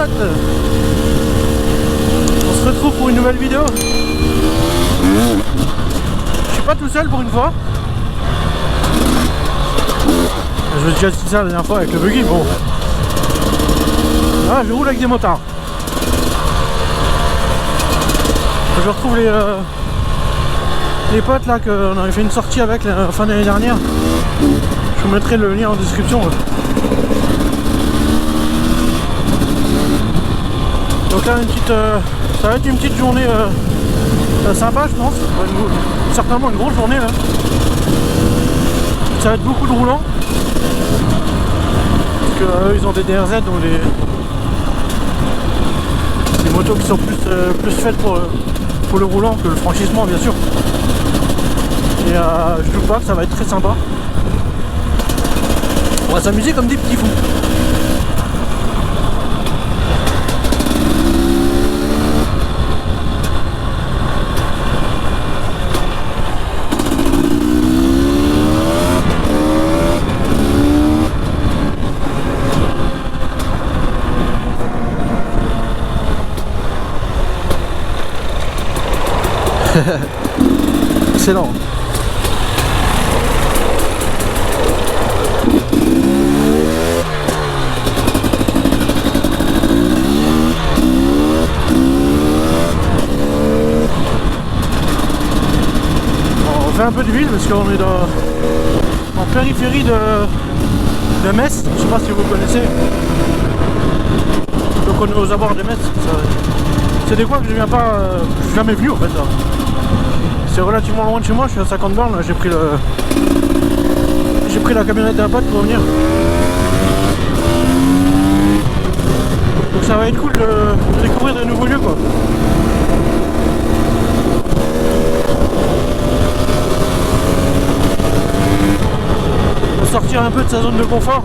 potes, on se retrouve pour une nouvelle vidéo. Je suis pas tout seul pour une fois. Je vous ai déjà dit ça la dernière fois avec le buggy, bon. Ah, je roule avec des motards. Je retrouve les potes là qu'on avait fait une sortie avec la fin d'année dernière. Je vous mettrai le lien en description. Donc là ça va être une petite journée sympa je pense. Certainement une grosse journée là. Ça va être beaucoup de roulants. Parce que ils ont des DRZ, donc des motos qui sont plus faites pour le roulant que le franchissement bien sûr. Et je doute pas que ça va être très sympa. On va s'amuser comme des petits fous. Excellent. On fait un peu de ville parce qu'on est en périphérie de Metz. Je sais pas si vous connaissez. Donc on est aux abords de Metz. C'est des coins que je viens pas, je suis jamais venu en fait là. C'est relativement loin de chez moi, je suis à 50 bornes là, j'ai pris la camionnette d'un pote pour venir. Donc ça va être cool de découvrir de nouveaux lieux quoi. De sortir un peu de sa zone de confort.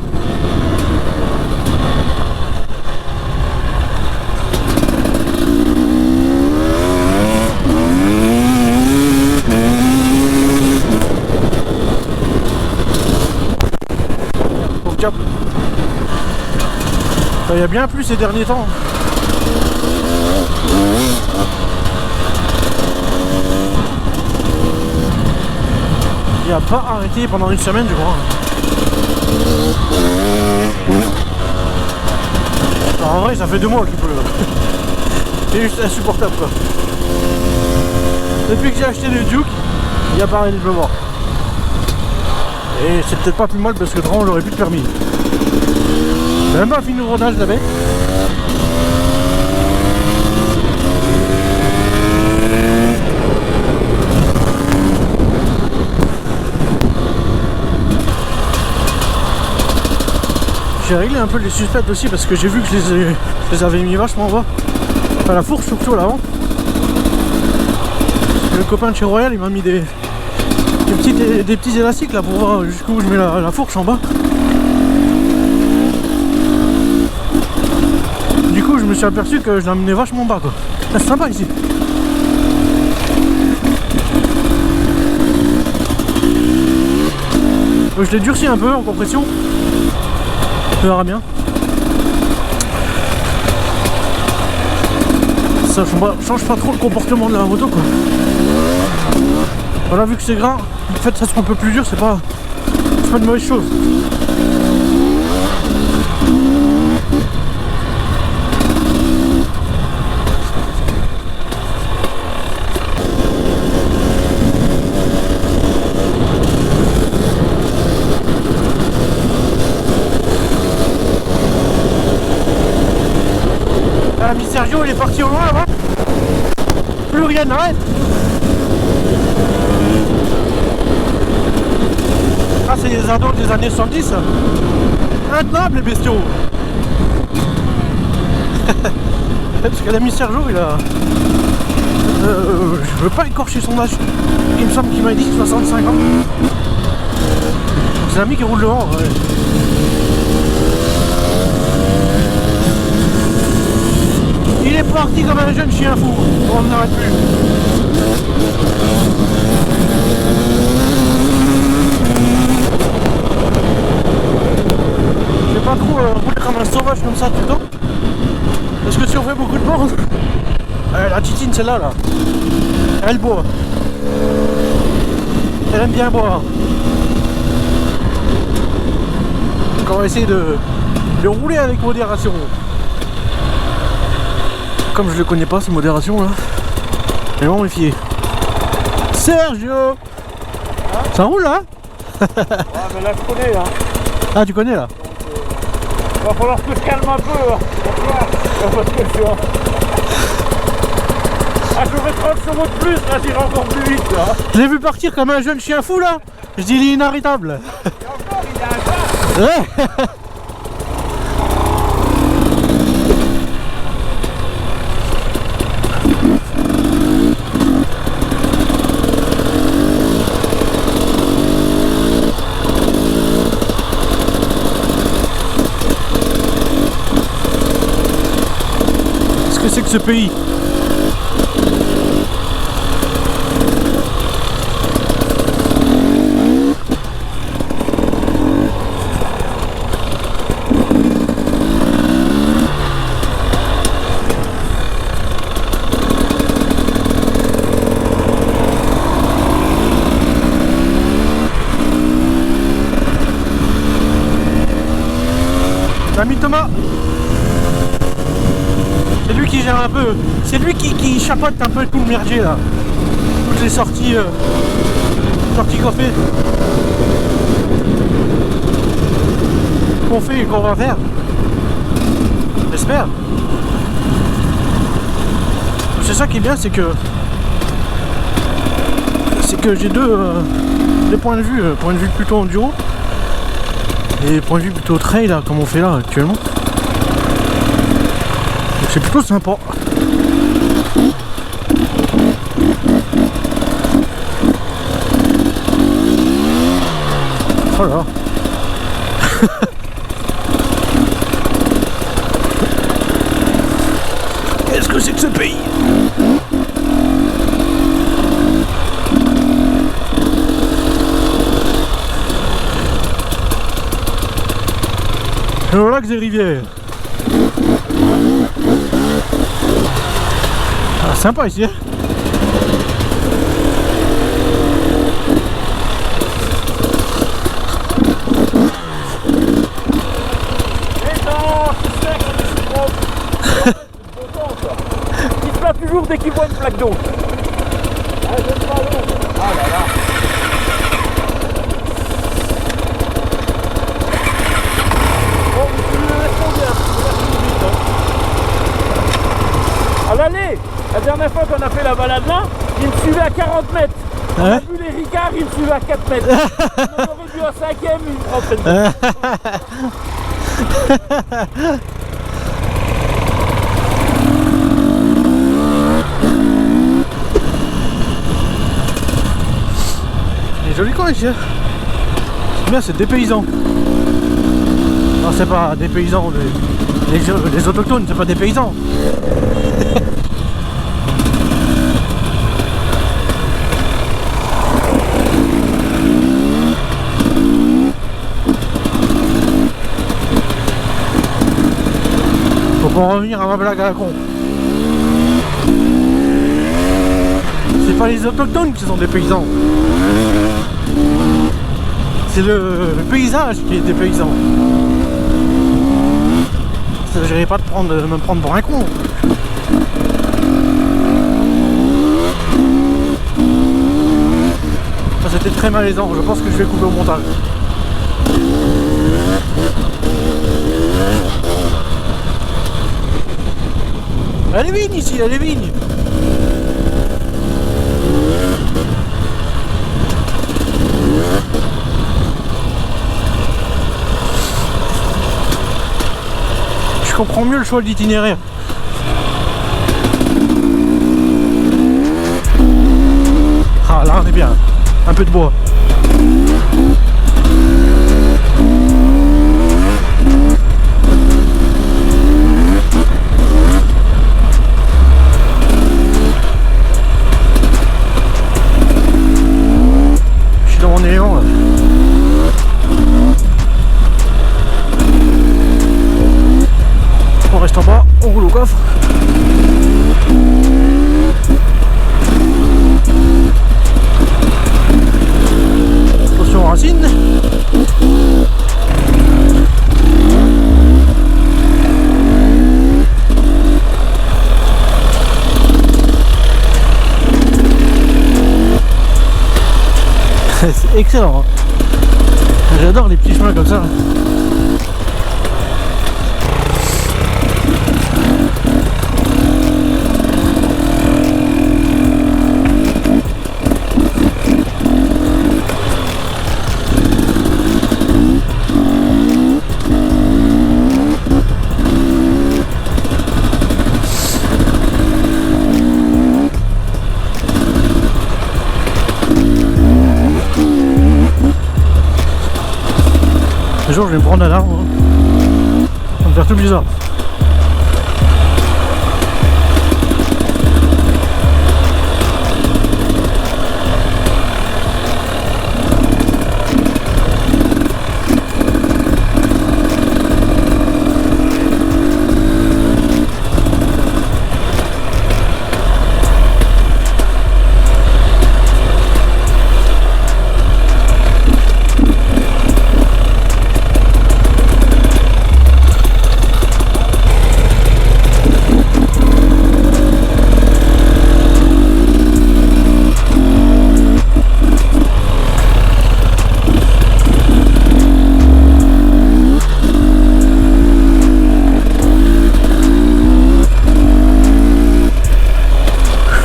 Il y a bien plu ces derniers temps. Il n'a pas arrêté pendant une semaine je crois. Alors, en vrai ça fait 2 mois qu'il pleut. C'est juste insupportable quoi. Depuis que j'ai acheté le Duke, il a pas arrêté de pleuvoir. Et c'est peut-être pas plus mal parce que vraiment j'aurais plus de permis. J'ai même pas fini le rodage de la baie. J'ai réglé un peu les suspects aussi parce que j'ai vu que je les avais mis vachement bas. Enfin la fourche surtout à l'avant. Le copain de chez Royal il m'a mis des petits élastiques là pour voir jusqu'où je mets la fourche en bas. Du coup je me suis aperçu que je l'amenais vachement bas quoi. C'est sympa ici. Donc, je l'ai durci un peu en compression. On verra bien. Ça change pas trop le comportement de la moto quoi. Voilà, vu que c'est gras, le fait que ça soit un peu plus dur, c'est pas une mauvaise chose. L'ami Sergio il est parti au loin là-bas. Plus rien n'arrête. Ah c'est les ados des années 70. Intenables les bestiaux. Parce que l'ami Sergio il a... je veux pas écorcher son âge. Il me semble qu'il m'a dit 65 ans. C'est l'ami qui roule devant. Ouais. Il est parti comme un jeune chien fou. On n'arrête plus. Je vais pas trop rouler comme un sauvage comme ça tout le temps. contre, la titine, celle-là, là, elle boit. Elle aime bien boire. Donc on va essayer de rouler avec modération. Comme je le connais pas, ces modérations là, je vais m'en méfier. Sergio, hein? Ça roule là? Ah mais là je connais là. Ah tu connais là? Va falloir que je calme un peu. Parce que je... Ah je vais 30 chevaux de plus, là j'irai encore plus vite là. Je l'ai vu partir comme un jeune chien fou là. Je dis il est inarrêtable. Et encore il est à ça. Ouais. Qu'est-ce que c'est que ce pays? L'ami Thomas, c'est lui qui gère un peu, c'est lui qui chapeaute un peu tout le merdier là, toutes les sorties, sorties qu'on fait, et qu'on va faire, j'espère. C'est ça qui est bien, c'est que j'ai deux points de vue plutôt enduro. Et point de vue plutôt trail là, comme on fait là actuellement. C'est plutôt sympa. Voilà. Qu'est-ce que c'est que ce pays? Le lac des rivières. Ah, sympa ici. Hein. Il se bat toujours dès qu'il voit une plaque d'eau. Ah, j'aime pas l'eau. Ah là là. À l'aller, la dernière fois qu'on a fait la balade là, il me suivait à 40 mètres. On a vu les ricards, il me suivait à 4 mètres. On aurait vu un 5ème, une trentaine de mètres. C'est joli coin ici. C'est bien, c'est des paysans. Non, c'est pas des paysans, les autochtones, c'est pas des paysans. Faut pas en revenir à ma blague à la con. C'est pas les autochtones qui sont des paysans. C'est le paysage qui est des paysans. Je n'allais pas me prendre pour un con. C'était très malaisant, je pense que je vais couper au montage. Elle est vigne ici, elle est vigne. Je comprends mieux le choix de l'itinéraire. Ah là on est bien. Un peu de bois. Je suis dans mon élément là. On reste en bas, on roule au coffre. C'est excellent. Hein. J'adore les petits chemins comme ça. Un jour je vais me prendre un arbre, hein. Ça va me faire tout bizarre.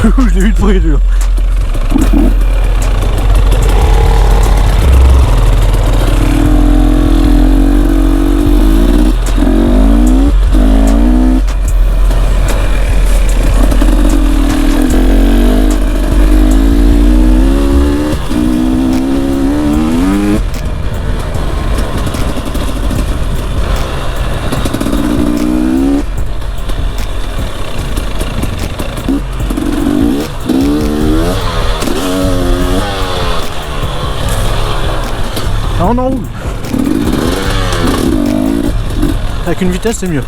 Je l'ai vu de près, dur. Ah, on enroule. Avec une vitesse c'est mieux.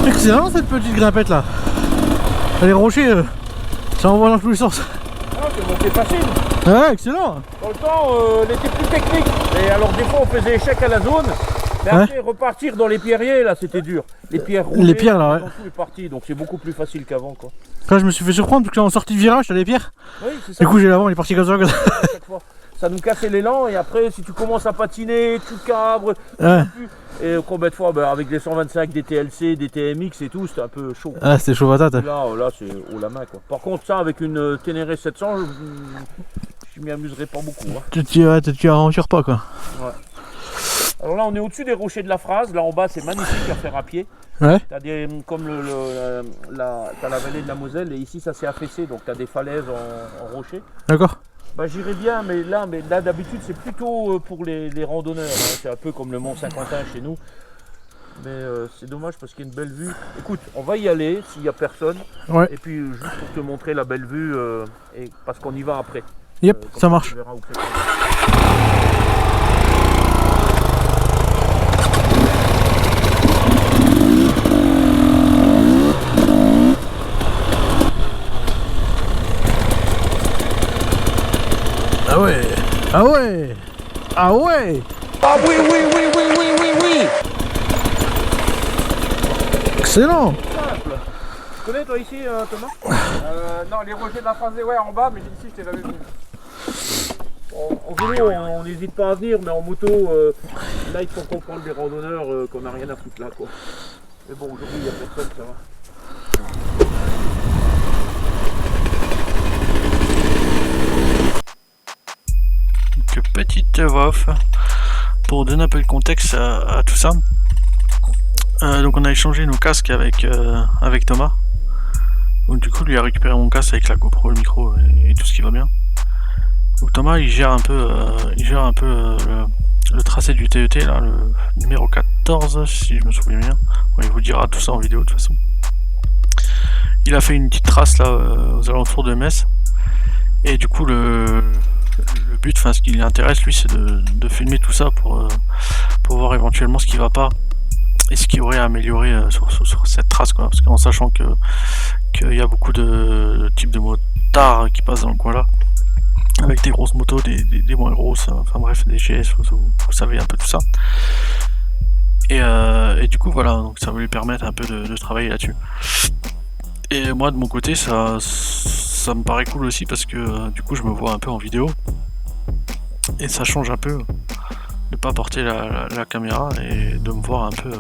Excellent cette petite grimpette là. Les rochers, ça envoie dans tous les sens. Ah, c'est monté facile. Ouais, excellent. Dans le temps, elle était plus technique. Et alors des fois on faisait échec à la zone. Mais Ouais. après repartir dans les pierriers là c'était dur. Les pierres roulées, Les pierres, là, ouais. tout est parti, donc c'est beaucoup plus facile qu'avant quoi. Là je me suis fait surprendre parce que en sortie de virage t'as des pierres. Oui, c'est ça. Du coup j'ai l'avant, il est parti comme ça. À chaque fois. Ça nous cassait l'élan et après si tu commences à patiner, tu cabres, Ouais. et combien de fois bah, avec des 125, des TLC, des TMX et tout, c'était un peu chaud. Ah c'était chaud patate. Là c'est haut la main quoi. Par contre ça avec une Ténéré 700, je m'y amuserais pas beaucoup. Hein. Tu aventures pas quoi. Ouais. Alors là on est au-dessus des rochers de la Phrase, là en bas c'est magnifique à faire à pied. Ouais. T'as des comme t'as la vallée de la Moselle et ici ça s'est affaissé donc t'as des falaises en rochers. D'accord. Bah j'irais bien mais là d'habitude c'est plutôt pour les randonneurs, hein. C'est un peu comme le Mont Saint-Quentin chez nous. Mais c'est dommage parce qu'il y a une belle vue. Écoute, on va y aller s'il n'y a personne. Ouais. Et puis juste pour te montrer la belle vue et parce qu'on y va après. Yep, Comme ça marche. tu verras où c'est. Ah ouais. Ah ouais. Ah ouais. Ah oui, oui, oui, oui, oui, oui, oui. Excellent. Simple. Tu connais toi ici Thomas Non, les rochers de la Phrase, ouais, en bas, mais ici, je t'ai jamais vu. En vélo, on n'hésite pas à venir, mais en moto, là il faut comprendre les randonneurs qu'on n'a rien à foutre là quoi. Mais bon, aujourd'hui il n'y a personne, ça va. la voix off pour donner un peu de contexte à tout ça. Donc on a échangé nos casques avec Thomas. Donc du coup lui a récupéré mon casque avec la GoPro, le micro et tout ce qui va bien. Donc Thomas il gère un peu, le tracé du TET là, le numéro 14 si je me souviens bien. Bon, il vous dira tout ça en vidéo de toute façon. Il a fait une petite trace là aux alentours de Metz. Et du coup le but, enfin ce qui l'intéresse lui, c'est de filmer tout ça pour voir éventuellement ce qui va pas et ce qui aurait à améliorer sur cette trace, quoi. Parce qu'en sachant qu'il y a beaucoup de types de motards qui passent dans le coin là, avec des grosses motos, des moins grosses, enfin bref, des GS, vous savez un peu tout ça. Et du coup voilà, donc ça va lui permettre un peu de travailler là-dessus. Et moi de mon côté ça me paraît cool aussi parce que du coup je me vois un peu en vidéo et ça change un peu de pas porter la caméra et de me voir un peu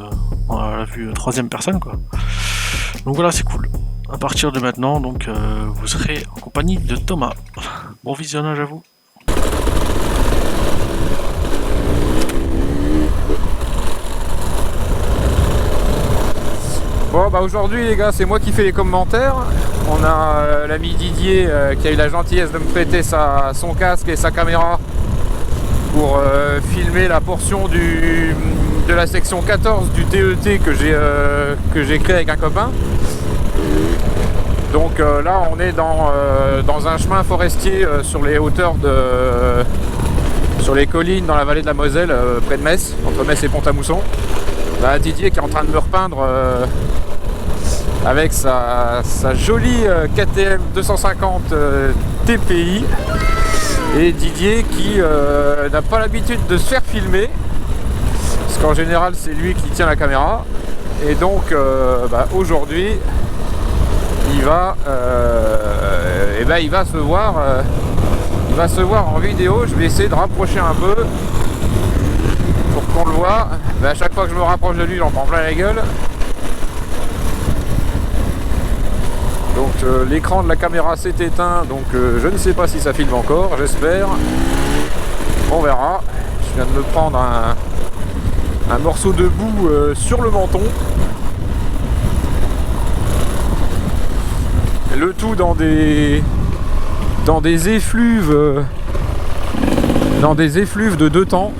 à la vue troisième personne, quoi. Donc voilà, c'est cool. À partir de maintenant, donc vous serez en compagnie de Thomas. Bon visionnage à vous. Bon bah aujourd'hui les gars, c'est moi qui fais les commentaires. On a l'ami Didier qui a eu la gentillesse de me prêter son casque et sa caméra pour filmer la portion de la section 14 du TET que j'ai créé avec un copain. Donc là on est dans un chemin forestier sur les hauteurs sur les collines dans la vallée de la Moselle, près de Metz, entre Metz et Pont-à-Mousson. Là, Didier qui est en train de me repeindre avec sa jolie KTM 250 TPI, et Didier qui n'a pas l'habitude de se faire filmer parce qu'en général c'est lui qui tient la caméra, et donc aujourd'hui il va se voir en vidéo. Je vais essayer de rapprocher un peu pour qu'on le voit. Mais à chaque fois que je me rapproche de lui, j'en prends plein la gueule. Donc l'écran de la caméra s'est éteint, donc je ne sais pas si ça filme encore, j'espère. On verra. Je viens de me prendre un morceau de boue sur le menton. Le tout dans des effluves de 2 temps.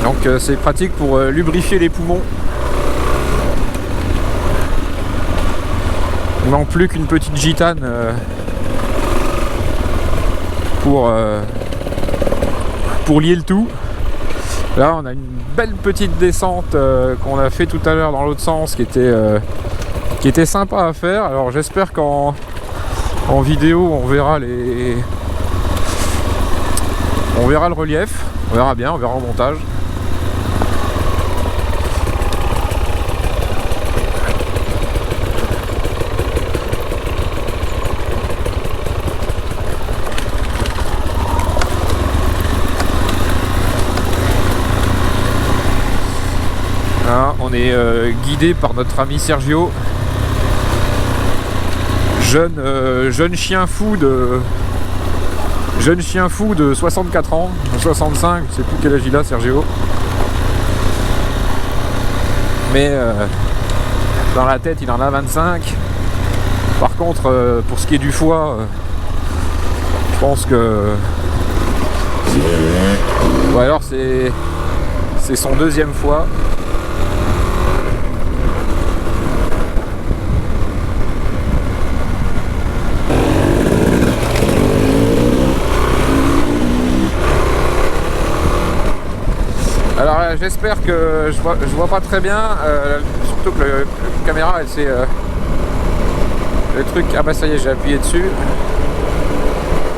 Donc c'est pratique pour lubrifier les poumons. Il manque plus qu'une petite gitane pour lier le tout. Là on a une belle petite descente qu'on a fait tout à l'heure dans l'autre sens, qui était sympa à faire. Alors j'espère qu'en vidéo on verra le relief, on verra bien, on verra au montage. Là, on est guidé par notre ami Sergio, jeune chien fou de 64 ans, 65, je sais plus quel âge il a, Sergio. Mais dans la tête il en a 25. Par contre pour ce qui est du foie, je pense que ou alors c'est son 2e foie. Alors j'espère que je vois pas très bien, surtout que la caméra elle c'est le truc. Ah bah ça y est, j'ai appuyé dessus.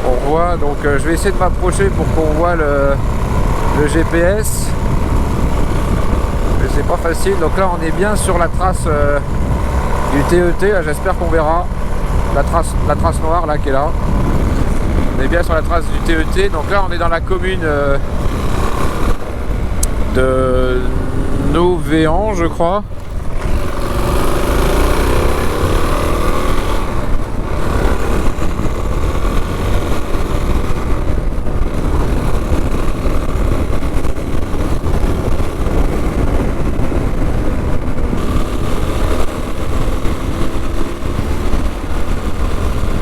On voit, donc je vais essayer de m'approcher pour qu'on voit le GPS. Mais c'est pas facile. Donc là on est bien sur la trace du TET. Là j'espère qu'on verra la trace noire là qui est là. On est bien sur la trace du TET. Donc là on est dans la commune de Novéan, je crois.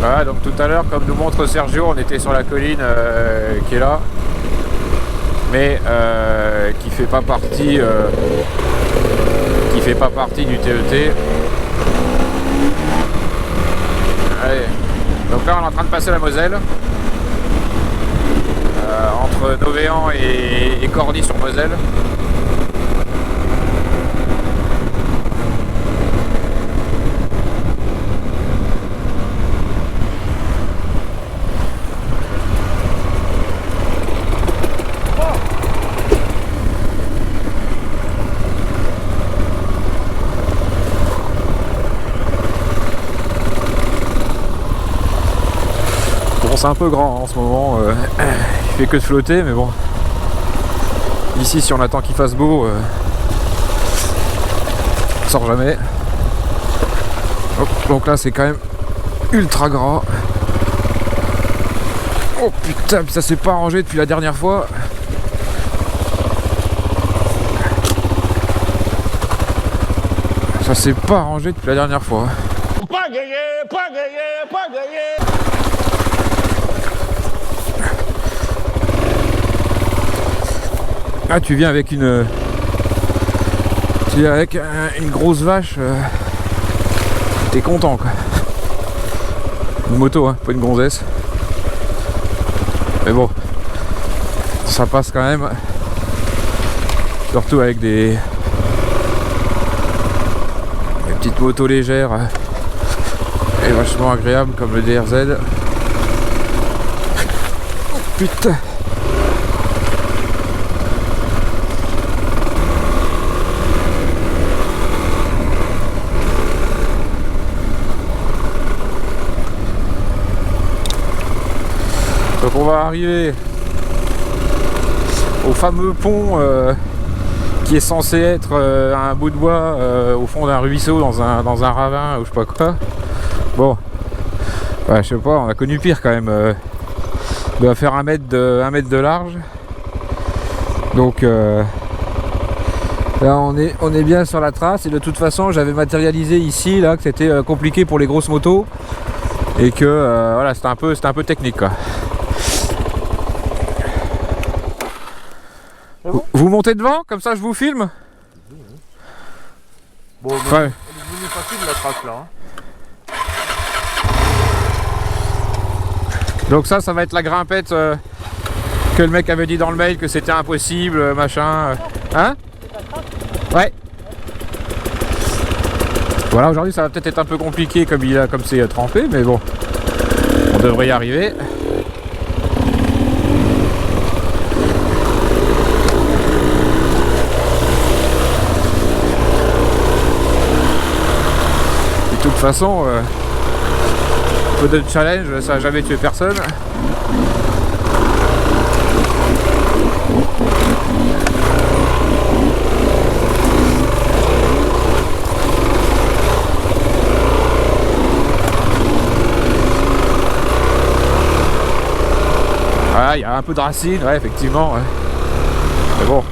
Voilà, donc tout à l'heure, comme nous montre Sergio, on était sur la colline qui est là, mais qui fait pas partie du TET. Allez. Donc là on est en train de passer la Moselle entre Novéan et Corny sur Moselle. C'est un peu grand en ce moment, il fait que de flotter, mais bon, ici si on attend qu'il fasse beau, on sort jamais. Hop, donc là c'est quand même ultra gras. Oh putain, ça s'est pas arrangé depuis la dernière fois. Ça s'est pas arrangé depuis la dernière fois. Pas gagné, pas gagné, pas gagné. Ah, tu viens avec une grosse vache, t'es content quoi. Une moto, hein, pas une gonzesse. Mais bon, ça passe quand même. Surtout avec des petites motos légères et vachement agréables comme le DRZ. Oh, putain. Donc on va arriver au fameux pont qui est censé être un bout de bois au fond d'un ruisseau dans un ravin ou je sais pas quoi. Bon, ouais, je sais pas, on a connu pire quand même. On doit faire 1 mètre de large. Donc là on est bien sur la trace et de toute façon j'avais matérialisé ici là que c'était compliqué pour les grosses motos et que voilà, c'était un peu technique quoi. Vous montez devant, comme ça je vous filme. Bon, ouais. Elle est devenue facile la trace là. Hein. Donc ça va être la grimpette que le mec avait dit dans le mail que c'était impossible, machin. Hein? Ouais. Voilà, aujourd'hui ça va peut-être être un peu compliqué comme c'est trempé, mais bon, on devrait y arriver. De toute façon, peu de challenge, ça n'a jamais tué personne. Voilà, il y a un peu de racines, ouais, effectivement. Ouais. Mais bon.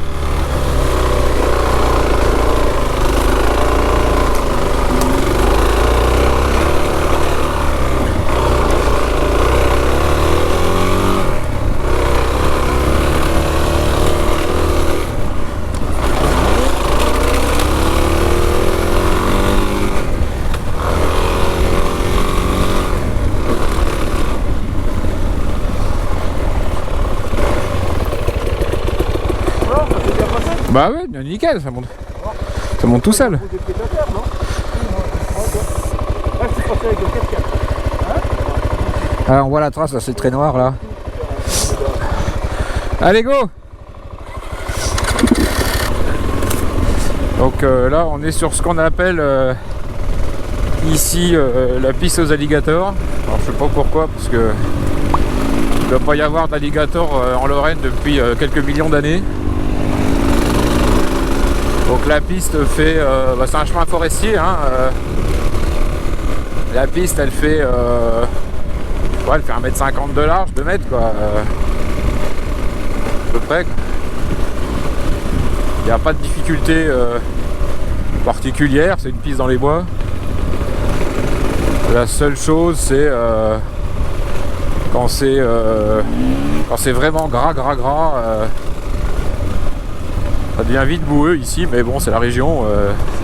Bah ouais, nickel, ça monte tout seul. Ah, on voit la trace là, c'est très noir là. Allez go. Donc là on est sur ce qu'on appelle ici la piste aux alligators. Alors je sais pas pourquoi, parce que il ne doit pas y avoir d'alligators en Lorraine depuis quelques millions d'années. Donc la piste fait, c'est un chemin forestier, hein, la piste elle fait, elle fait 1,50 m de large, 2 mètres quoi, à peu près. Il n'y a pas de difficulté particulière, c'est une piste dans les bois. La seule chose, c'est quand c'est vraiment gras, ça devient vite boueux ici, mais bon, c'est la région,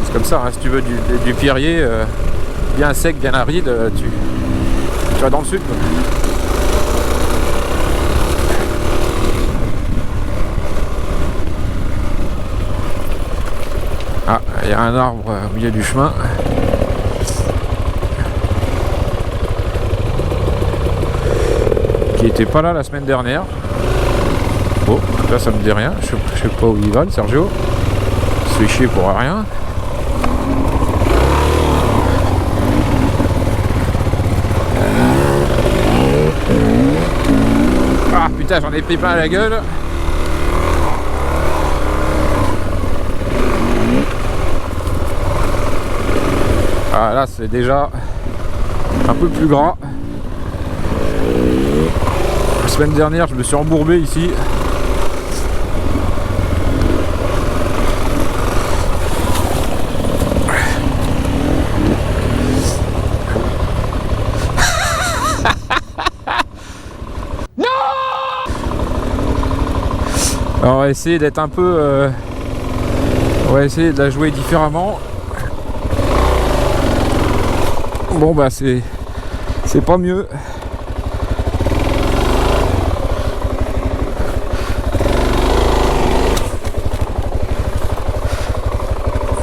c'est comme ça, hein. Si tu veux du pierrier bien sec, bien aride, tu vas dans le sud, quoi. Ah, il y a un arbre au milieu du chemin. Qui était pas là la semaine dernière. Bon, là ça me dit rien. Je sais pas où il va, le Sergio. Il se fait chier pour rien. Ah putain, j'en ai pris plein à la gueule. Ah là c'est déjà un peu plus gras. La semaine dernière je me suis embourbé ici. Non. Alors, on va essayer d'être un peu on va essayer de la jouer différemment. Bon bah c'est pas mieux.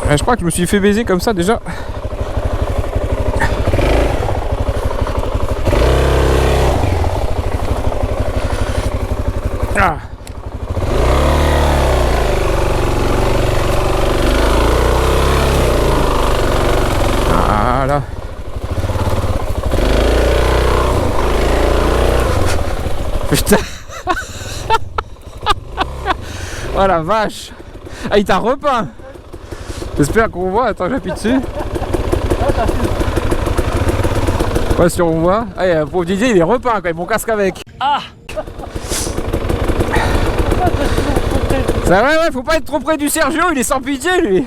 Je crois que je me suis fait baiser comme ça déjà. Ah. Voilà. Putain. Oh la vache. Ah, il t'a repeint. J'espère qu'on voit. Attends, j'appuie dessus. Ouais, si on voit. Ah, le pauvre Didier, il est repeint quand même, mon casque avec. Ah. Ça, ouais, faut pas être trop près du Sergio, il est sans pitié lui.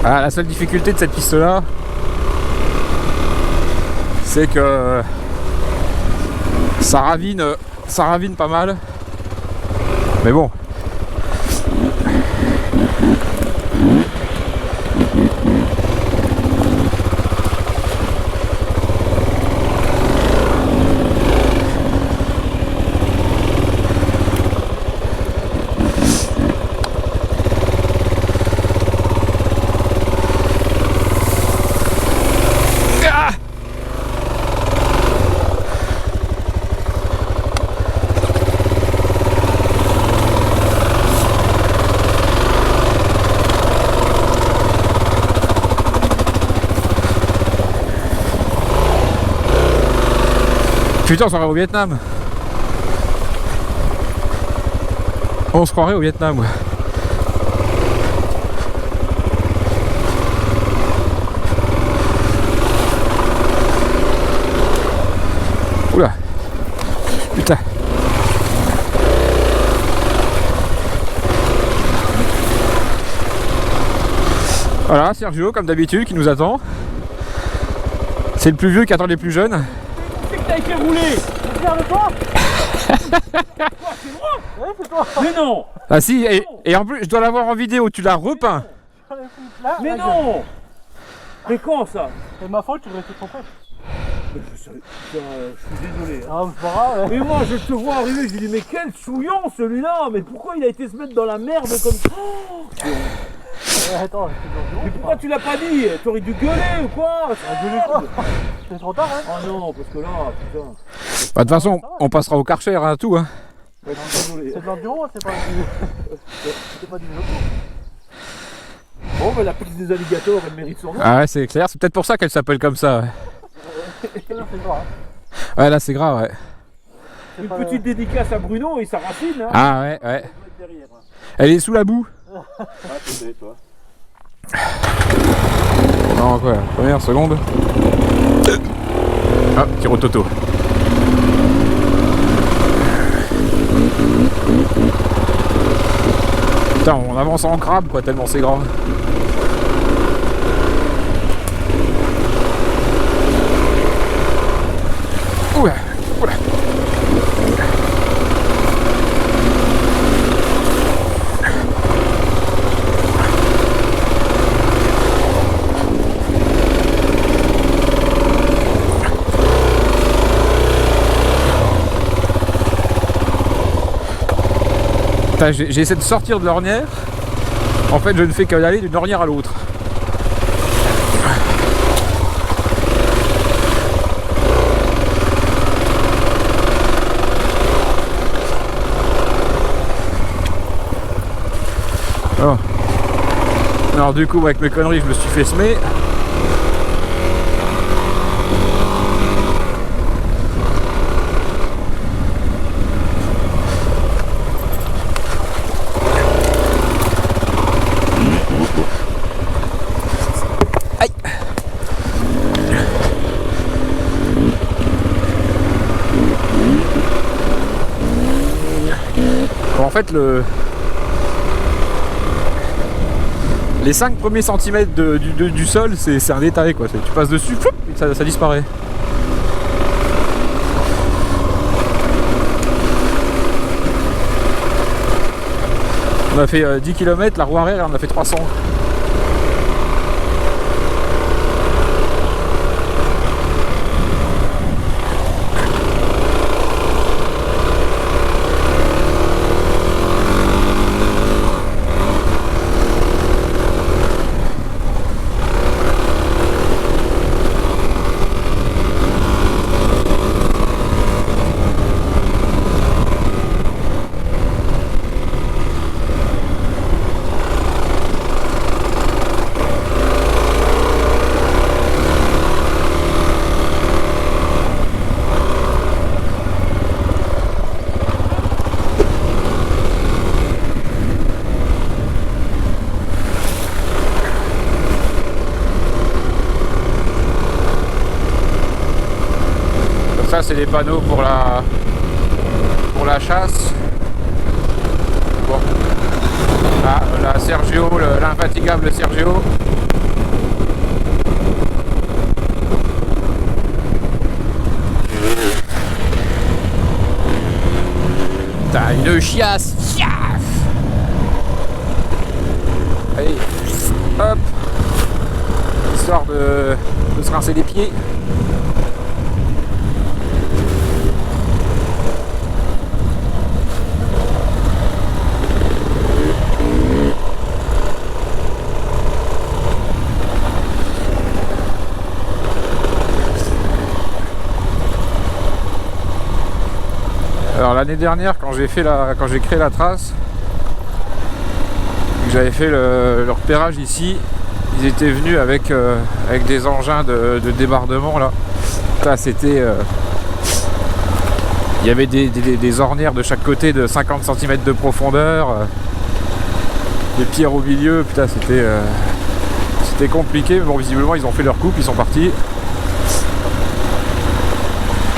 Ah, la seule difficulté de cette piste là, c'est que ça ravine pas mal. Mais bon. Putain, on s'en va au Vietnam. On se croirait au Vietnam, ouais. Oula. Putain. Voilà, Sergio, comme d'habitude, qui nous attend. C'est le plus vieux qui attend les plus jeunes. T'as été roulé. C'est bien de toi. C'est moi. Ouais, c'est toi. Mais non. Ah si, et en plus, je dois l'avoir en vidéo, tu l'as repeint. Mais non. Mais quand ça? C'est ma faute, tu aurais été trop près. Je suis désolé. Ah, c'est pas grave. Mais moi, je te vois arriver, je dis mais quel souillon celui-là. Mais pourquoi il a été se mettre dans la merde comme ça? Attends, mais pourquoi tu l'as pas dit? T'aurais dû gueuler ou quoi? Gueuler quoi? C'est trop tard, hein? Oh non, parce que là, putain. Bah, de toute façon, on passera au Karcher, hein, tout, hein. Ouais, désolé. C'est de l'enduro, c'est pas du vélo. Bon, bah la piste des alligators, elle mérite son nom. Ah ouais, c'est clair, c'est peut-être pour ça qu'elle s'appelle comme ça, ouais. C'est grave, hein? Ouais, là, c'est grave, ouais. Une petite dédicace à Bruno et sa racine, hein. Ah ouais, ouais. Elle est sous la boue. Ah, peut-être, toi. Non, quoi, première, seconde. Ah, petit rototo. Putain, on avance en crabe quoi, tellement c'est grand. Oula, oula. J'essaie de sortir de l'ornière. En fait, je ne fais qu'aller d'une ornière à l'autre. Oh. Alors du coup, avec mes conneries, je me suis fait semer. En fait, les 5 premiers centimètres du sol, c'est un détail quoi. Tu passes dessus, floup, et ça disparaît. On a fait 10 km, la roue arrière, on a fait 300. Ça c'est des panneaux pour la chasse. Bon. Ah, la Sergio, l'infatigable Sergio. T'as une chiasse. Allez, hop. Histoire de se rincer les pieds. Alors l'année dernière quand j'ai créé la trace, j'avais fait le repérage ici, ils étaient venus avec des engins de débardement là. Là c'était il y avait des ornières de chaque côté de 50 cm de profondeur, des pierres au milieu, putain c'était compliqué, mais bon visiblement ils ont fait leur coupe, ils sont partis.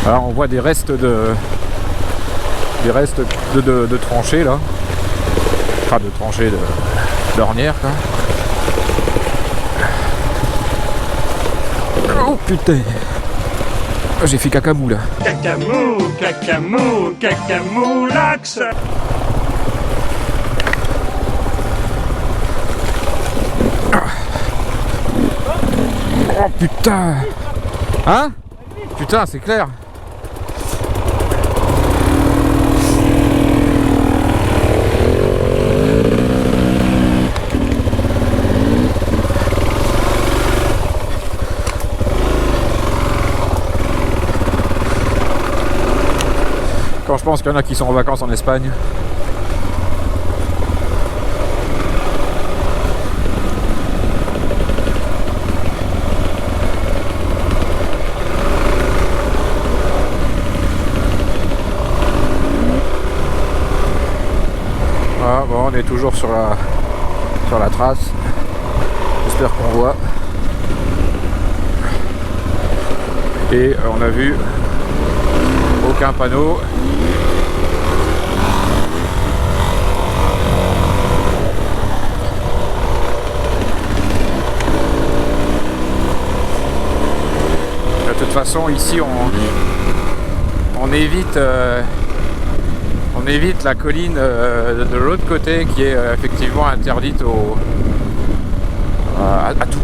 Alors on voit des restes de tranchées là, enfin de tranchées d'ornières quoi. Oh putain, j'ai fait cacamou là. Cacamou, l'axe. Oh putain. Hein? Putain c'est clair. Je pense qu'il y en a qui sont en vacances en Espagne. Voilà, bon, on est toujours sur la trace. J'espère qu'on voit. Et on a vu aucun panneau. façon ici on évite la colline de l'autre côté qui est effectivement interdite à tout.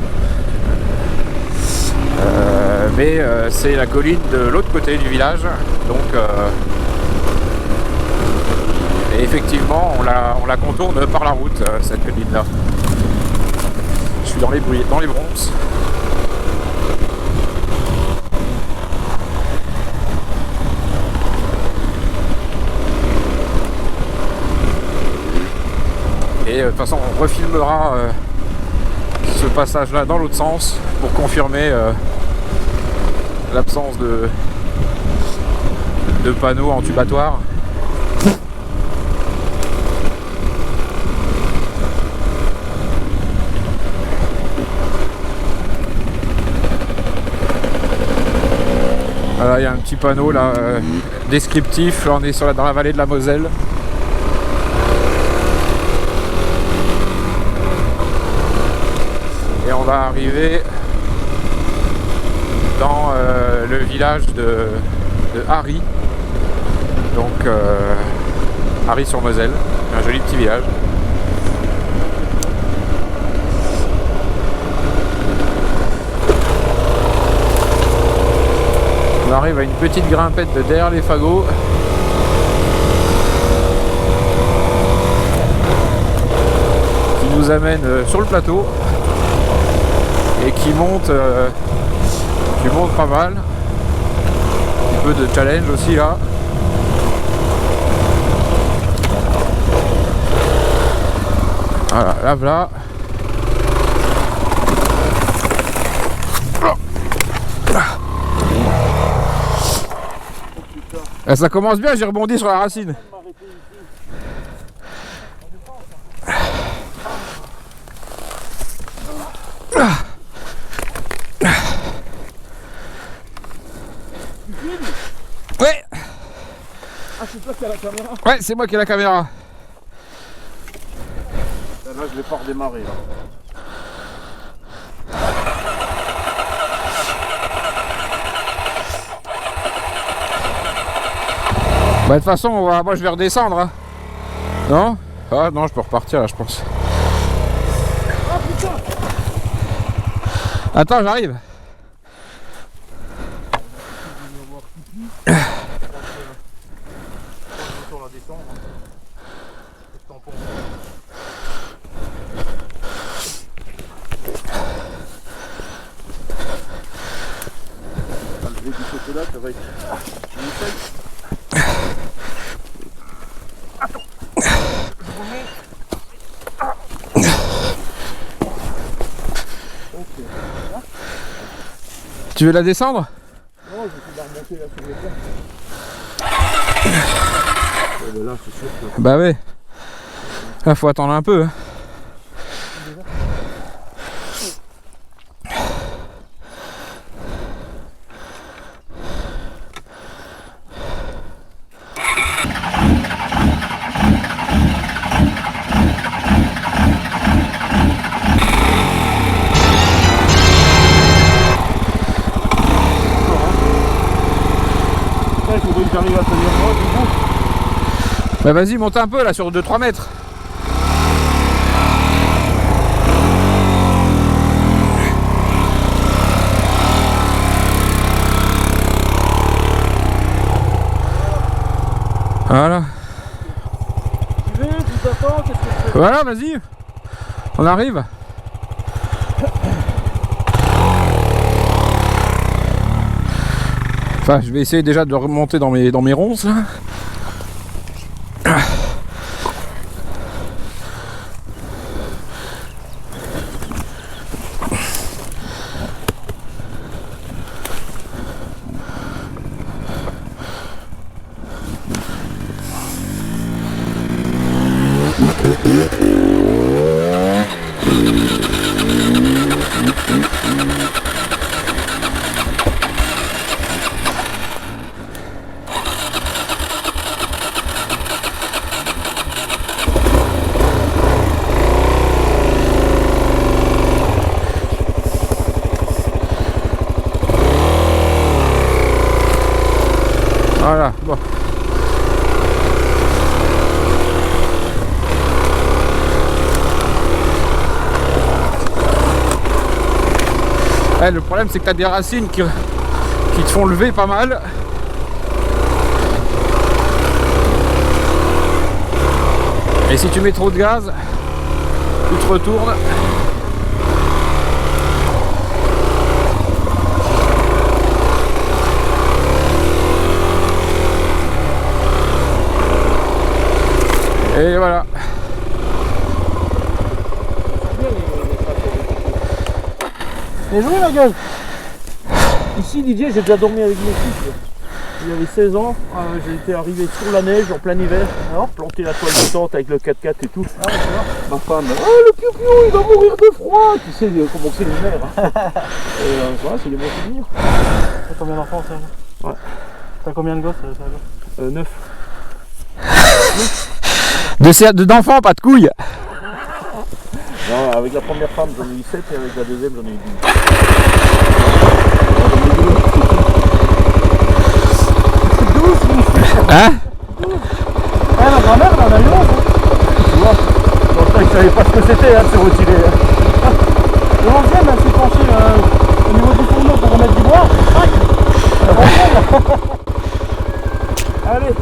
Mais c'est la colline de l'autre côté du village, donc et effectivement on la contourne par la route, cette colline là. Je suis dans les bronzes. Et de toute façon on refilmera ce passage là dans l'autre sens pour confirmer l'absence de panneaux entubatoires. Voilà, il y a un petit panneau là descriptif. Là, on est dans la vallée de la Moselle. Et on va arriver dans le village de Harry, donc Harry sur Moselle, un joli petit village. On arrive à une petite grimpette de derrière les fagots. Qui nous amène sur le plateau et qui monte pas mal. Un peu de challenge aussi là. Voilà, là voilà. Ah, ça commence bien, j'ai rebondi sur la racine. Ouais. Ah, c'est toi qui as la caméra? Ouais, c'est moi qui ai la caméra. Là, je vais pas redémarrer là. Bah de toute façon, moi je vais redescendre. Hein. Non? Ah non, je peux repartir là, je pense. Ah putain! Attends, j'arrive. Du côté là, ça va être nickel. Attends, je remonte. Ok. Tu veux la descendre? Non, je vais la remonter là sur le pont. Là, c'est sûr que... Bah ouais. Là, faut attendre un peu. Hein. Il faudrait que j'arrive à tenir moi du coup. Bah vas-y, monte un peu là sur 2-3 mètres. Voilà. Tu veux, tu t'attends, qu'est-ce que je fais? Voilà, vas-y. On arrive. Enfin, je vais essayer déjà de remonter dans mes ronces là. Ouais, le problème c'est que tu as des racines qui te font lever pas mal. Et si tu mets trop de gaz, tu te retournes. Et voilà. Mais joué la gueule. Ici Didier, j'ai déjà dormi avec mes fils. Il avait 16 ans, j'ai été arrivé sur la neige en plein hiver, planté la toile de tente avec le 4x4 et tout. Ah, ma femme, oh le piou-piou, il va mourir de froid. Tu sais comment c'est l'hiver. Voilà, c'est les bons souvenirs. T'as combien d'enfants ça? Ouais. T'as combien de gosses ça 9. D'enfants, pas de couilles. Non, avec la première femme j'en ai eu 7 et avec la deuxième j'en ai eu 12. Hein? Ah la grand-mère elle en a eu 11. Tu vois, je pensais que je savais pas ce que c'était de se retirer. Le 11e elle s'est penchée au niveau du fourneau pour remettre du bois. Allez.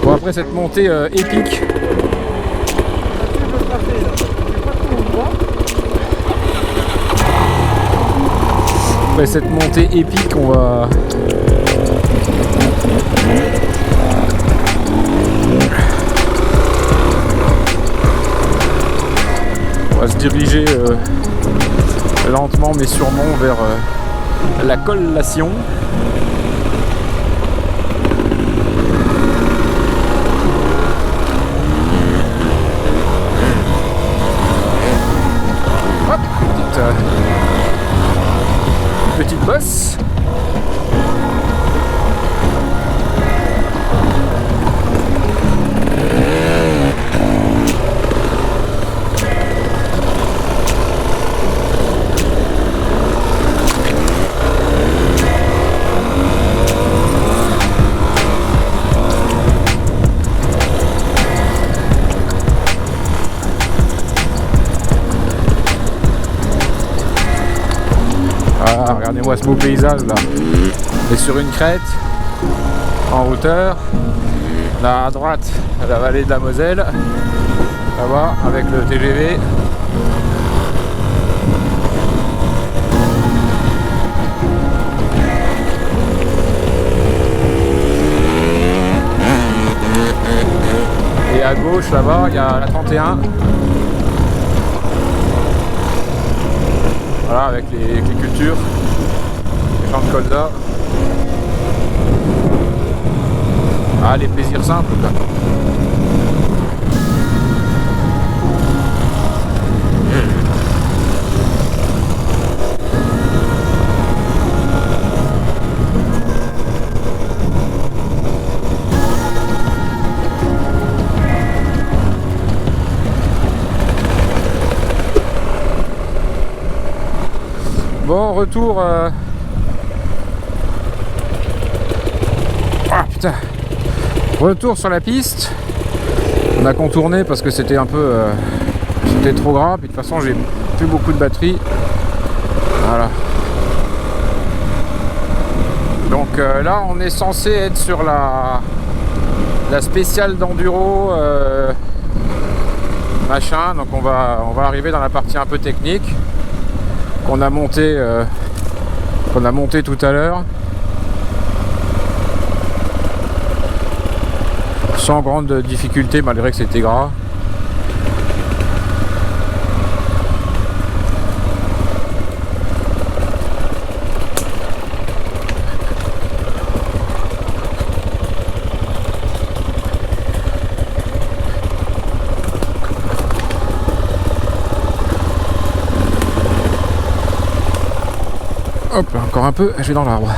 Bon, après cette montée épique, on va se diriger lentement mais sûrement vers la collation. Hop, petite bosse. Ah, regardez-moi ce beau paysage là. On est sur une crête, en hauteur. Là à droite, la vallée de la Moselle. Là-bas, avec le TGV. Et à gauche, là-bas, il y a la 31. Voilà, avec les cultures, les champs de colza. Ah, les plaisirs simples, quoi. Bon, retour. Ah putain. Retour sur la piste. On a contourné parce que c'était un peu. C'était trop gras. Puis de toute façon, j'ai plus beaucoup de batterie. Voilà. Donc là, on est censé être sur la spéciale d'enduro. Machin. Donc on va arriver dans la partie un peu technique. Qu'on a monté tout à l'heure sans grande difficulté malgré que c'était gras. Hop, encore un peu, je vais dans l'arbre.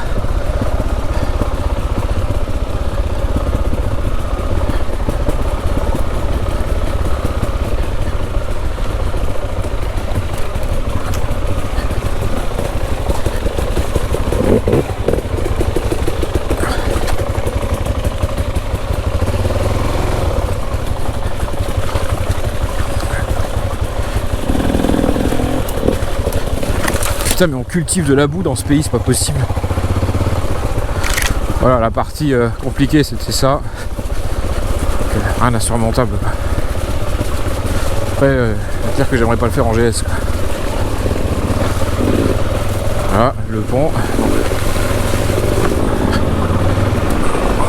Putain, mais on cultive de la boue dans ce pays, c'est pas possible. Voilà, la partie compliquée, c'était ça. Rien d'insurmontable. Après, dire que j'aimerais pas le faire en GS. Quoi. Voilà, le pont.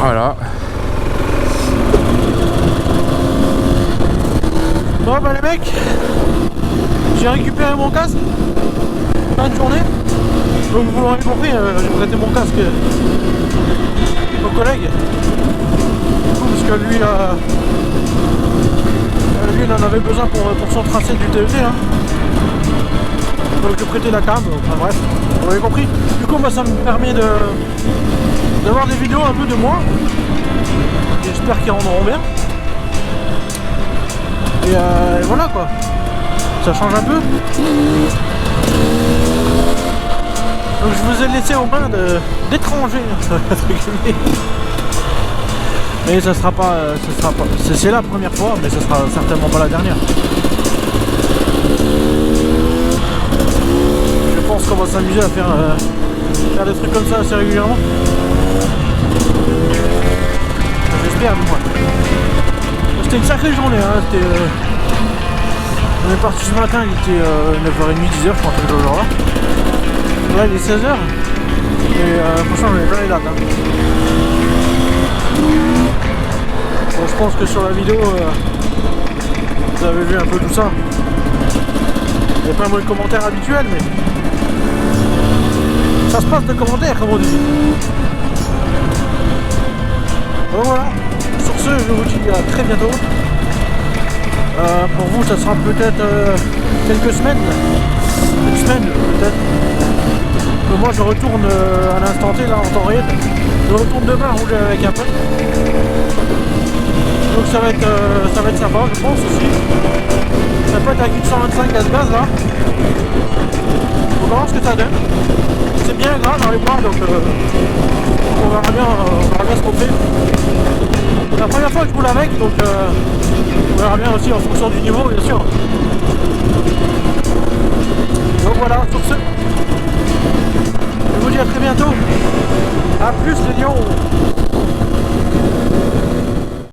Voilà. Bon bah les mecs, j'ai récupéré mon casque. Fin de journée. Donc vous l'aurez compris, j'ai prêté mon casque au collègue. Du coup, parce que lui, il en avait besoin pour son tracé du TET. Hein. Donc j'ai prêté la cam, enfin bref, vous l'avez compris. Du coup, ça me permet d'avoir des vidéos un peu de moi. J'espère qu'ils rendront bien. Et voilà quoi. Ça change un peu. Donc je vous ai laissé aux mains d'étrangers. Mais ça sera pas. C'est la première fois, mais ça sera certainement pas la dernière. Je pense qu'on va s'amuser à faire des trucs comme ça assez régulièrement. J'espère du moins. C'était une sacrée journée, hein. On est parti ce matin, il était 9h30, 10h, je crois, quelque chose genre là. Là il est 16h. Et franchement j'en ai plein les dates. Hein. Bon, je pense que sur la vidéo vous avez vu un peu tout ça. Il n'y a pas moins de commentaires habituels, mais ça se passe de commentaires comme on dit. Donc voilà, sur ce je vous dis à très bientôt. Pour vous ça sera peut-être quelques semaines. Une semaine peut-être. Moi je retourne à l'instant T là en temps réel. Je retourne demain rouler avec un pote. Donc ça va être sympa je pense aussi. Un pote avec une 125 gaz là. On verra ce que ça donne. C'est bien gras dans les bois donc on verra bien ce qu'on fait. C'est la première fois que je roule avec donc on verra bien aussi en fonction du niveau bien sûr. Donc voilà, sur ce, je vous dis à très bientôt. A plus les lions.